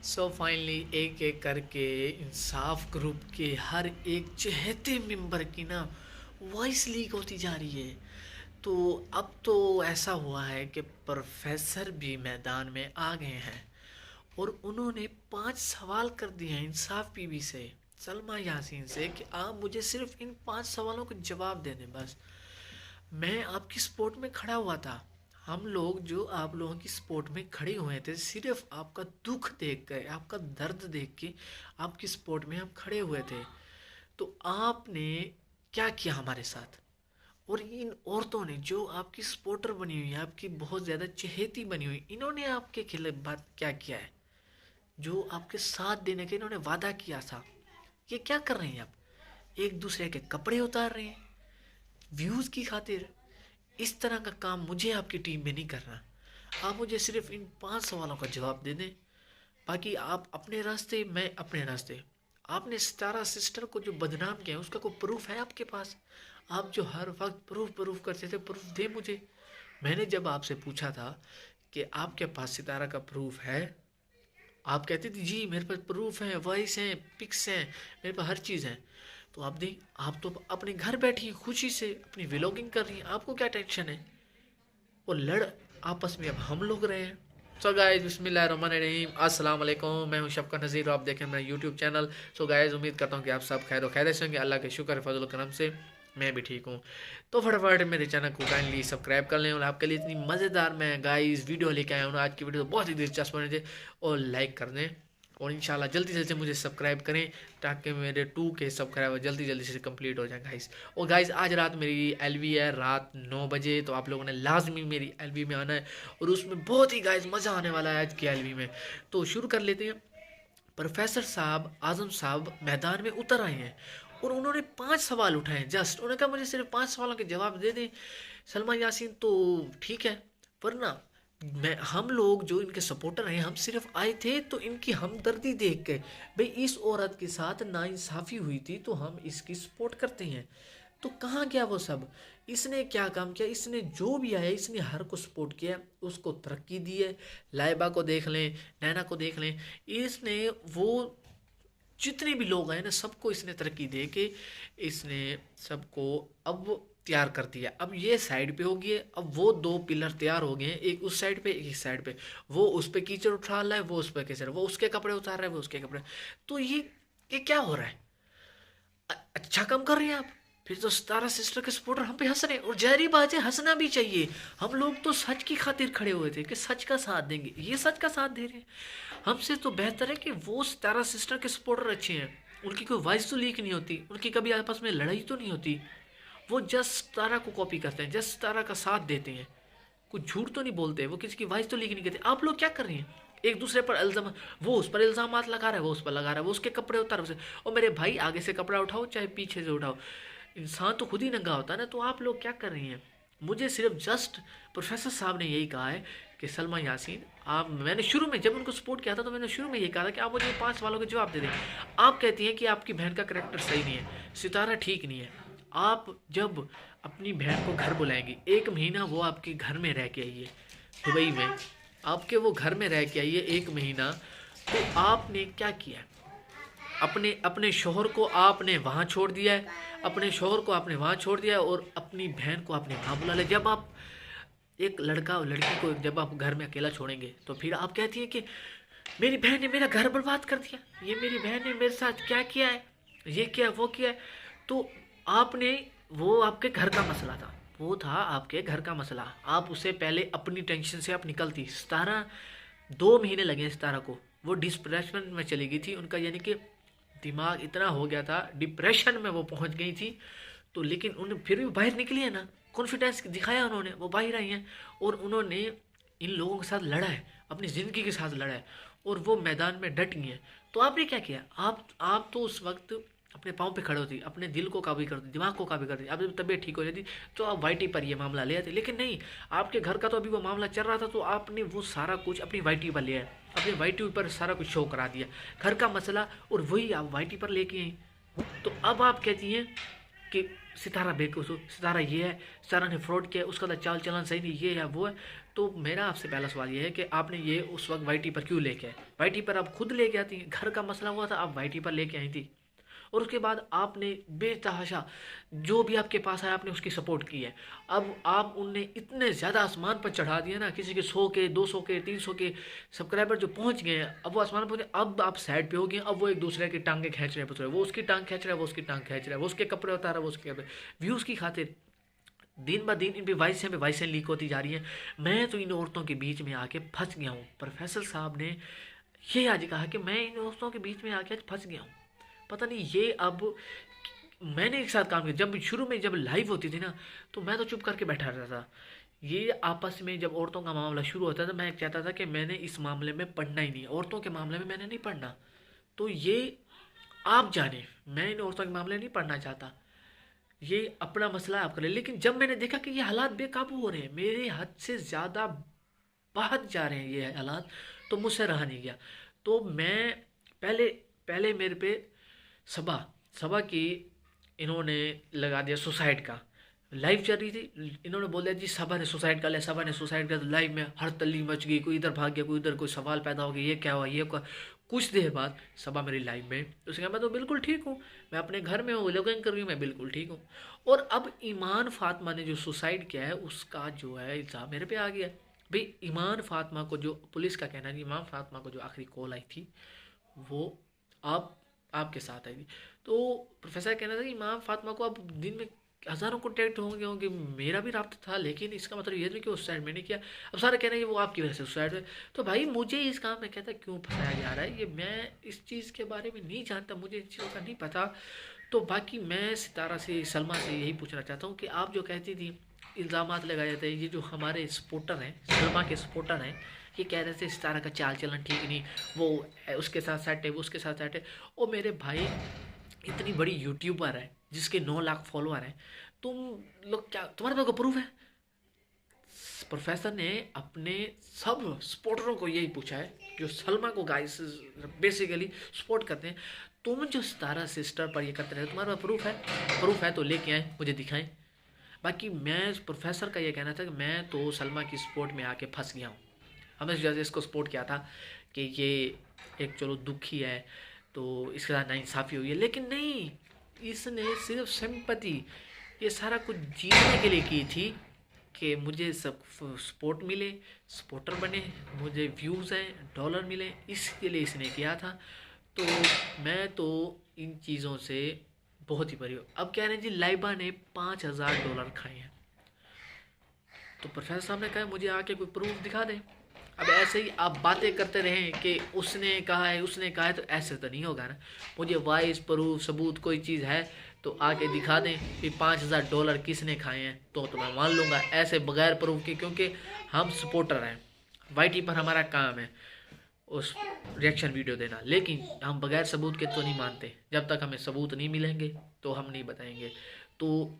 So finally एक एक करके इंसाफ ग्रुप के हर एक चहेते मेंबर की ना वॉइस लीक होती जा रही है। तो अब तो ऐसा हुआ है कि प्रोफेसर भी मैदान में आ गए हैं और उन्होंने 5 सवाल कर दिए हैं इंसाफ पीवी से, सलमा यासीन से, कि आप मुझे सिर्फ इन 5 सवालों के जवाब दे दें बस। मैं आपकी सपोर्ट में खड़ा हुआ था। हम लोग जो आप लोगों की सपोर्ट में खड़े हुए थे, सिर्फ आपका दुख देख कर, आपका दर्द देख के आपकी सपोर्ट में हम खड़े हुए थे। तो आपने क्या किया हमारे साथ? और इन औरतों ने जो आपकी सपोर्टर बनी हुई है, आपकी बहुत ज़्यादा चहेती बनी हुई, इन्होंने आपके खिलाफ बात क्या किया है? जो आपके साथ देने के इन्होंने वादा किया था, ये क्या कर रहे हैं? आप एक दूसरे के कपड़े उतार रहे हैं व्यूज़ की खातिर। इस तरह का काम मुझे आपकी टीम में नहीं करना। आप मुझे सिर्फ इन 5 सवालों का जवाब दे दें, बाकी आप अपने रास्ते, मैं अपने रास्ते। आपने सितारा सिस्टर को जो बदनाम किया उसका कोई प्रूफ है आपके पास? आप जो हर वक्त प्रूफ प्रूफ करते थे, प्रूफ दे मुझे। मैंने जब आपसे पूछा था कि आपके पास सितारा का प्रूफ है, आप कहते थे जी मेरे पास प्रूफ है, वॉइस है, पिक्स हैं, मेरे पास हर चीज़ है। तो आप दें, आप तो अपने घर बैठी हैं, खुशी से अपनी व्लॉगिंग कर रही हैं, आपको क्या टेंशन है? वो लड़ आपस में अब हम लोग रहे हैं। सो गाइस, बिस्मिल्लाहिर्रहमानिर्रहीम, अस्सलाम वालेकुम। मैं हूं शफका नज़ीर और आप देखें मेरा यूट्यूब चैनल। सो गाइस, उम्मीद करता हूं कि आप सब खैर खैरियत से होंगे। अल्लाह के शुक्र फजल करम से मैं भी ठीक हूं। तो फटाफट मेरे चैनल को काइंडली सब्सक्राइब कर लें और आपके लिए इतनी मज़ेदार मैं गाइस वीडियो लेके आया हूँ। आज की वीडियो तो बहुत ही दिलचस्प होने थे, और लाइक कर दें और इंशाल्लाह जल्दी जल्दी से मुझे सब्सक्राइब करें ताकि मेरे 2K सब्सक्राइबर जल्दी जल्दी से कंप्लीट हो जाए गाइस। और गाइस, आज रात मेरी एलवी है, रात 9 बजे, तो आप लोगों ने लाजमी मेरी एलवी में आना है और उसमें बहुत ही गाइस मज़ा आने वाला है आज की एलवी में। तो शुरू कर लेते हैं। प्रोफेसर साहब, आजम साहब मैदान में उतर आए हैं और उन्होंने 5 सवाल उठाए हैं। जस्ट उन्होंने कहा मुझे सिर्फ 5 सवालों के जवाब दे दें सलमा यासीन, तो ठीक है। वरना मैं, हम लोग जो इनके सपोर्टर हैं, हम सिर्फ आए थे तो इनकी हमदर्दी देख के, भाई इस औरत के साथ नाइंसाफ़ी हुई थी तो हम इसकी सपोर्ट करते हैं। तो कहाँ गया वो सब? इसने क्या काम किया? इसने जो भी आया, इसने हर को सपोर्ट किया, उसको तरक्की दी है। लाइबा को देख लें, नैना को देख लें, इसने वो जितने भी लोग आए ना, सबको इसने तरक्की दे के इसने सबको अब तैयार कर दिया। अब ये साइड पे हो गई है, अब वो 2 पिलर तैयार हो गए हैं, एक उस साइड पे, एक इस साइड पे। वो उस पे कीचड़ उठा रहा है, वो उस पे कीचड़, वो उसके कपड़े उतार रहा है, वो उसके कपड़े। तो ये क्या हो रहा है? अच्छा काम कर रहे हैं आप। फिर तो सितारा सिस्टर के सपोर्टर हम पे हंस रहे हैं, और जहरी बात है, हंसना भी चाहिए। हम लोग तो सच की खातिर खड़े हुए थे कि सच का साथ देंगे, ये सच का साथ दे रहे हैं। हमसे तो बेहतर है कि वो सितारा सिस्टर के सपोर्टर अच्छे हैं, उनकी कोई वॉइस तो लीक नहीं होती, उनकी कभी आपस में लड़ाई तो नहीं होती। वो जस्ट सितारा को कॉपी करते हैं, जस्ट सितारा का साथ देते हैं, कुछ झूठ तो नहीं बोलते, वो किसी की वॉइस तो लीक नहीं करते। आप लोग क्या कर रहे हैं? एक दूसरे पर इल्जाम, वो उस पर इल्जाम लगा रहा है, वो उस पर लगा रहा है, वो उसके कपड़े उतार उसे। और मेरे भाई, आगे से कपड़ा उठाओ चाहे पीछे से उठाओ, इंसान तो खुद ही नंगा होता है ना। तो आप लोग क्या कर रही हैं? मुझे सिर्फ जस्ट प्रोफेसर साहब ने यही कहा है कि सलमा यासीन, आप, मैंने शुरू में जब उनको सपोर्ट किया था तो मैंने शुरू में यही कहा था कि आप मुझे 5 सवालों के जवाब दे दें। आप कहती हैं कि आपकी बहन का करेक्टर सही नहीं है, सितारा ठीक नहीं है। आप जब अपनी बहन को घर बुलाएंगी, 1 महीना वो आपके घर में रह के आई है दुबई में, आपके वो घर में रह के आई है 1 महीना, तो आपने क्या किया? अपने अपने शोहर को आपने वहाँ छोड़ दिया है, अपने शोहर को आपने वहाँ छोड़ दिया है, और अपनी बहन को आपने वहाँ बुला लिया। जब आप एक लड़का और लड़की को जब आप घर में अकेला छोड़ेंगे, तो फिर आप कहती हैं कि मेरी बहन ने मेरा घर बर्बाद कर दिया, ये मेरी बहन ने मेरे साथ क्या किया है, ये किया वो किया है। तो आपने, वो आपके घर का मसला था, वो था आपके घर का मसला, आप उससे पहले अपनी टेंशन से आप निकलती। सितारा, 2 महीने लगे सितारा को, वो डिप्रेशन में चली गई थी, उनका यानी कि दिमाग इतना हो गया था, डिप्रेशन में वो पहुंच गई थी। तो लेकिन उन्हें फिर भी बाहर निकली है ना, कॉन्फिडेंस दिखाया उन्होंने, वो बाहर आई हैं और उन्होंने इन लोगों के साथ लड़ा है, अपनी ज़िंदगी के साथ लड़ा है, और वो मैदान में डट गई हैं। तो आपने क्या किया? आप तो उस वक्त अपने पाँव पे खड़े होती, अपने दिल को काबू करती, दिमाग को काबू करती, अब जब तबीयत ठीक हो जाती तो आप वाईटी पर ये मामला ले आते। लेकिन नहीं, आपके घर का तो अभी वो मामला चल रहा था, तो आपने वो सारा कुछ अपनी वाईटी पर लिया, अपने वाईटी पर सारा कुछ शो करा दिया, घर का मसला, और वही आप वाईटी पर लेके आई। तो अब आप कहती हैं कि सितारा बेकसूर, सितारा ये है, सितारा ने फ्रॉड किया, उसका तो चाल चलन सही नहीं, ये है वो है। तो मेरा आपसे पहला सवाल ये है कि आपने ये उस वक्त वाईटी पर क्यों लेके आए? वाईटी पर आप खुद लेके आती हैं, घर का मसला हुआ था, आप वाईटी पर लेके आई थी, और उसके बाद आपने बेतहाशा जो भी आपके पास आया आपने उसकी सपोर्ट की है। अब आप उनने इतने ज़्यादा आसमान पर चढ़ा दिया ना, किसी के 100 के 200 के 300 के सब्सक्राइबर जो पहुंच गए हैं, अब वो आसमान पर, अब आप साइड पे हो गए, अब वो एक दूसरे की टांगे खींच रहे हैं, वो उसकी टांग खींच रहा है, वो उसकी टांग खींच रहा है, वो उसके कपड़े उतार रहा है, वो उसके कपड़े, व्यूज़ की खातिर दिन ब दिन इन पे वॉइसें लीक होती जा रही हैं। मैं तो इन औरतों के बीच में आके फंस गया हूँ। प्रोफेसर साहब ने ये आज कहा कि मैं इन औरतों के बीच में आके आज फंस गया हूँ। पता नहीं ये अब, मैंने एक साथ काम किया, जब शुरू में जब लाइव होती थी ना, तो मैं तो चुप करके बैठा रहता था। ये आपस में जब औरतों का मामला शुरू होता था, मैं कहता था कि मैंने इस मामले में पढ़ना ही नहीं, औरतों के मामले में मैंने नहीं पढ़ना। तो ये आप जाने, मैं इन औरतों के मामले नहीं पढ़ना चाहता, ये अपना मसला आप करें। लेकिन जब मैंने देखा कि ये हालात बेकाबू हो रहे हैं, मेरे हद से ज़्यादा बढ़ जा रहे हैं ये हालात, तो मुझसे रहा नहीं गया। तो मैं पहले पहले मेरे पे सबा सबा की इन्होंने लगा दिया सुसाइड का, लाइव चल रही थी, इन्होंने बोल दिया जी सबा ने सुसाइड कर लिया, सबा ने सुसाइड कर, लाइव में हर तल्ली मच गई, कोई इधर भाग गया, कोई इधर, कोई सवाल पैदा हो गया, ये क्या हुआ, ये क्या। कुछ देर बाद सबा मेरी लाइव में, उसने कहा मैं तो बिल्कुल ठीक हूँ, मैं अपने घर में हूँ, व्लॉगिंग कर रही हूँ, मैं बिल्कुल ठीक हूँ। और अब ईमान फातिमा ने जो सुसाइड किया है उसका जो है इल्ज़ाम मेरे पे आ गया। भाई ईमान फातिमा को, जो पुलिस का कहना है, ईमान फातिमा को जो आखिरी कॉल आई थी वो आप आपके साथ आई थी। तो प्रोफेसर कहना था कि इमाम फातिमा को अब दिन में हज़ारों कॉन्टैक्ट होंगे, मेरा भी रब्ता था, लेकिन इसका मतलब ये नहीं कि उस साइड मैंने किया। अब सारे कह रहे हैं कि वो आपकी वजह से उस साइड में। तो भाई मुझे इस काम में कहता क्यों फंसाया जा रहा है, ये मैं इस चीज़ के बारे में नहीं जानता, मुझे इन चीज़ों का नहीं पता। तो बाकी मैं सितारा से, सलमा से यही पूछना चाहता हूँ कि आप जो कहती थी इल्ज़ामात लगाए जाते हैं, ये जो हमारे सपोर्टर हैं, सलमा के सपोर्टर हैं, ये कह रहे थे सितारा का चाल चलन ठीक नहीं, वो उसके साथ सेट है, वो उसके साथ सेट है। ओ मेरे भाई, इतनी बड़ी यूट्यूबर है जिसके 9 लाख फॉलोअर हैं, तुम लोग क्या, तुम्हारे पास को प्रूफ है? प्रोफेसर ने अपने सब सपोर्टरों को यही पूछा है जो सलमा को गाइस बेसिकली सपोर्ट करते हैं, तुम जो सितारा सिस्टर पर ये करते रहे, तुम्हारे पास प्रूफ है? प्रूफ है तो लेके आए, मुझे दिखाएं। बाकी मैं प्रोफेसर का ये कहना था कि मैं तो सलमा की सपोर्ट में आके फंस गया हूँ। हमने जैसे इसको सपोर्ट किया था कि ये एक चलो दुखी है तो इसके साथ नाइंसाफ़ी हुई है, लेकिन नहीं, इसने सिर्फ सिंपैथी, ये सारा कुछ जीतने के लिए की थी कि मुझे सब सपोर्ट मिले, सपोर्टर बने, मुझे व्यूज़ हैं, डॉलर मिले, इसके लिए इसने किया था। तो मैं तो इन चीज़ों से बहुत ही परी हूँ। अब कह रहे हैं जी लाइबा ने $5000 खाए हैं, तो प्रोफेसर साहब ने कहा मुझे आके कोई प्रूफ दिखा दें। अब ऐसे ही आप बातें करते रहें कि उसने कहा है, उसने कहा है, तो ऐसे तो नहीं होगा ना। मुझे वॉइस प्रूफ सबूत कोई चीज़ है तो आके दिखा दें कि $5000 किसने खाए हैं, तो मैं मान लूँगा। ऐसे बगैर प्रूफ के, क्योंकि हम सपोर्टर हैं, वाईटी पर हमारा काम है उस रिएक्शन वीडियो देना, लेकिन हम बगैर सबूत के तो नहीं मानते। जब तक हमें सबूत नहीं मिलेंगे तो हम नहीं बताएंगे। तो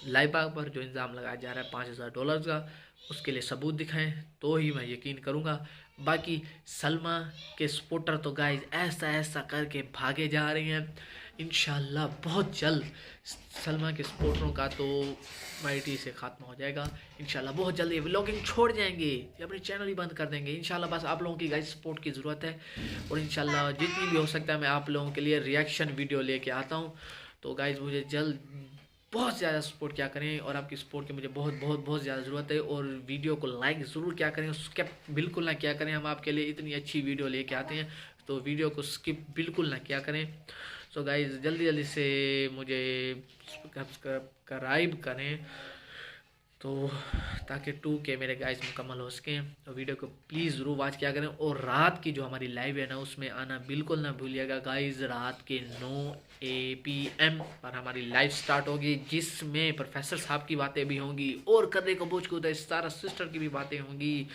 लाइबा पर जो इल्ज़ाम लगाया जा रहा है $5000 का, उसके लिए सबूत दिखाएं तो ही मैं यकीन करूँगा। बाकी सलमा के सपोर्टर तो गाइस ऐसा ऐसा करके भागे जा रहे हैं, इंशाल्लाह बहुत जल्द सलमा के सपोर्टरों का तो वाईटी से ख़त्म हो जाएगा इंशाल्लाह। बहुत जल्द ये व्लॉगिंग छोड़ जाएंगे, ये अपने चैनल ही बंद कर देंगे इंशाल्लाह। बस आप लोगों की गाइस सपोर्ट की ज़रूरत है, और इंशाल्लाह जितनी भी हो सकता है मैं आप लोगों के लिए रिएक्शन वीडियो लेके आता हूँ। तो गाइस मुझे जल्द बहुत ज़्यादा सपोर्ट क्या करें, और आपकी सपोर्ट की मुझे बहुत बहुत बहुत ज़्यादा ज़रूरत है। और वीडियो को लाइक ज़रूर क्या करें, स्किप बिल्कुल ना क्या करें। हम आपके लिए इतनी अच्छी वीडियो लेके आते हैं, तो वीडियो को स्किप बिल्कुल ना क्या करें। सो गाइस जल्दी जल्दी से मुझे सब्सक्राइब करें, तो ताकि 2K मेरे गाइस मुकम्मल हो सकें। तो वीडियो को प्लीज़ ज़रूर वॉच किया करें, और रात की जो हमारी लाइव है ना उसमें आना बिल्कुल ना भूलिएगा गाइस। रात के 9 PM पर हमारी लाइव स्टार्ट होगी, जिसमें प्रोफेसर साहब की बातें भी होंगी, और करने को बोझ कूदा तारा सिस्टर की भी बातें होंगी,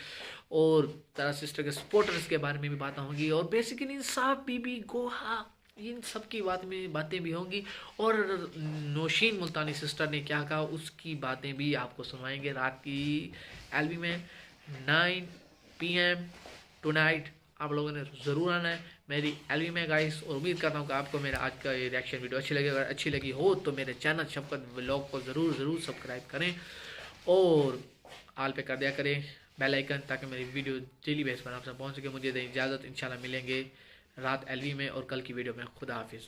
और तारा सिस्टर के सपोर्टर्स के बारे में भी बातें होंगी, और बेसिकली इंसाफ बीबी गोहा, इन सब की बातें भी होंगी। और नौशीन मुल्तानी सिस्टर ने क्या कहा उसकी बातें भी आपको सुनवाएंगे रात की एलबी में 9 PM टुनाइट। आप लोगों ने ज़रूर आना है मेरी एलवी में गाइस। और उम्मीद करता हूँ कि आपको मेरा आज का ये रिएक्शन वीडियो अच्छी लगी। अगर अच्छी लगी हो तो मेरे चैनल शफकत व्लॉग को ज़रूर सब्सक्राइब करें और आल पे कर दिया करें बेल आइकन, ताकि मेरी वीडियो डेली बेस पर आप सब पहुँच सके। मुझे दें इजाज़त, इंशाल्लाह मिलेंगे रात एलवी में और कल की वीडियो में। खुदा हाफिज़।